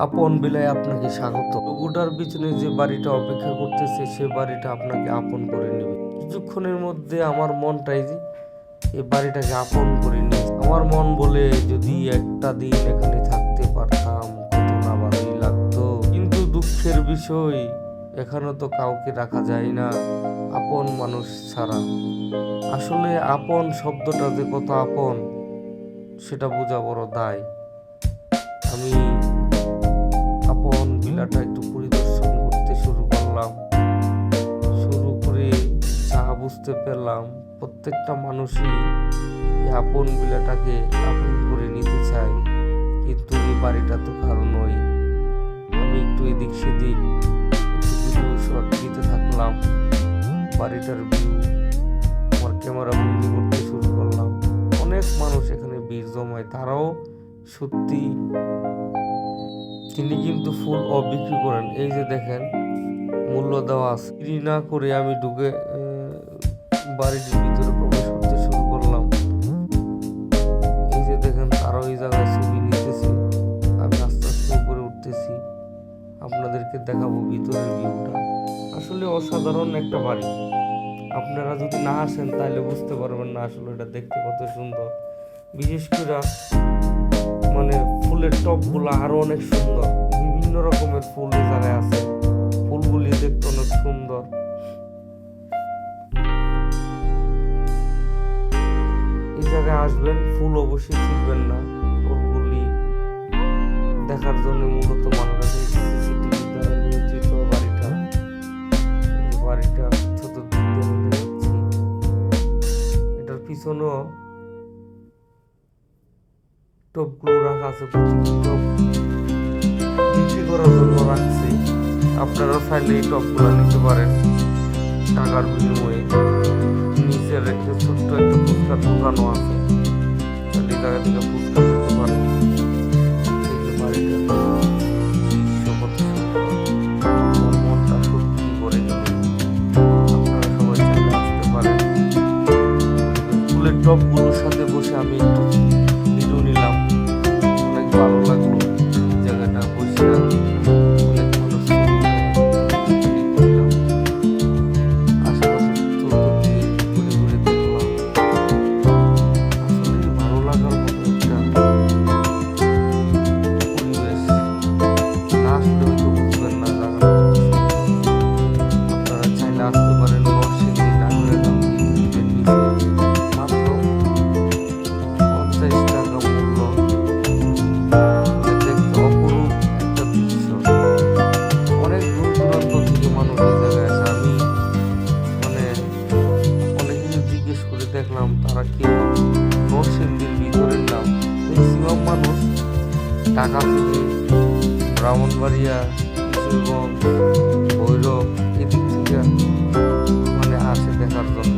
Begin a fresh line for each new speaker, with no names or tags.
আপন বিলায় আপনাকে স্বাগত। লোগোটার পিছনে যে বাড়িটা অপেক্ষা করতেছে সে বাড়িটা আপনাকে আপন করে নেবে। কিছুক্ষণের মধ্যে আমার মনটাই এই বাড়িটাকে আপন করে নিয়েছে। আমার মন বলে যদি একটা দিন এখানে থাকতে পারতাম কত না ভালোই লাগতো। কিন্তু দুঃখের বিষয় এখানে তো কাউকে রাখা যায় না আপন মানুষ ছাড়া। আসলে আপন শব্দটা যে কত আপন সেটা বোঝা বড় দায়। আমি আপন বিলাটা একটু পরিদর্শন করতে শুরু করলাম। শুরু করে যা বুঝতে পারলাম প্রত্যেকটা মানুষই এই আপন বিলাটাকে আপন করে নিতে চায়, কিন্তু এই বাড়িটা তো কারো নয়। আমি একটু এদিক সেদিক একটু ভিডিও শট দিতে থাকলাম। বাড়িটার ভিউ আমার ক্যামেরা বন্দি করতে শুরু করলাম। অনেক মানুষ এখানে ভিড় জমায়, তারাও সত্যি তিনি কিন্তু ফুল বিক্রি করেন। এই যে দেখেন মূল্য দেওয়া আছে। বিক্রি না করে আমি ঢুকে বাড়িটির ভিতরে প্রবেশ করতে শুরু করলাম। এই যে দেখেন তারাও এই জায়গায় ছবি নিতেছে। আমি আস্তে আস্তে উপরে উঠতেছি, আপনাদেরকে দেখাবো ভিতরের ভিউটা। আসলে অসাধারণ একটা বাড়ি। আপনারা যদি না আসেন তাহলে বুঝতে পারবেন না আসলে এটা দেখতে কত সুন্দর। বিশেষ করে মানে ফুলের টবগুলো আরো অনেক সুন্দর। বিভিন্ন রকমের ফুল এই জায়গায় আছে। ফুলগুলি দেখতে অনেক সুন্দর। এই জায়গায় আসবেন, ফুল অবশ্যই ছিঁড়বেন না। ফুলগুলি দেখার জন্য মূলত মানুষ সিসিটিভি দ্বারা নিয়ন্ত্রিত বাড়িটা চতুর্দিক দিয়ে দেখাচ্ছি। এটার পিছনেও টবগুলো রাখা আছে। টব বিক্রি করার জন্য রাখছি। আপনারা চাইলে এই টবগুলো নিতে পারেন টাকার বিনিময়ে। নিচের একটা ছোট্ট একটা ফুচকার দোকানও আছে, তাহলে এই জায়গা থেকে ফুচকা খেতে পারেন। এই যে বাড়িটা দৃশ্য কত সুন্দর, আমার মনটা সত্যি ভরে গেল। আপনারা সবাই চাইলে আসতে পারেন। ফুলের টবগুলোর সাথে বসে আমি একটু ভিডিও নিলাম, অনেক ভালো লাগলো জায়গাটা বসে। অনেক মানুষ আশেপাশে চতুর্দিকে ঘুরে ঘুরে দেখলাম। আসলে ভালো লাগার মতো একটা পরিবেশ। না আসলে হয়তো বুঝবেন না জায়গাটা কত সুন্দর। আপনারা চাইলে আসতে পারেন নরসিংদী নাগরাকান্দি ব্রিজের নিচে। মাত্র 50 টাকা মূল্য। দেখতে অপরূপ একটা দৃশ্য। অনেক দূর দূরান্ত থেকে মানুষ এই জায়গায় আসে। আমি মানে অনেক কিছু জিজ্ঞেস করে দেখলাম তারা কেউ নরসিংদীর ভিতরের নাম। ম্যাক্সিমাম মানুষ ঢাকা থেকে, ব্রাহ্মণবাড়িয়া, কিশোরগঞ্জ, ভৈরব এদিক থেকে মানে আসে দেখার জন্য।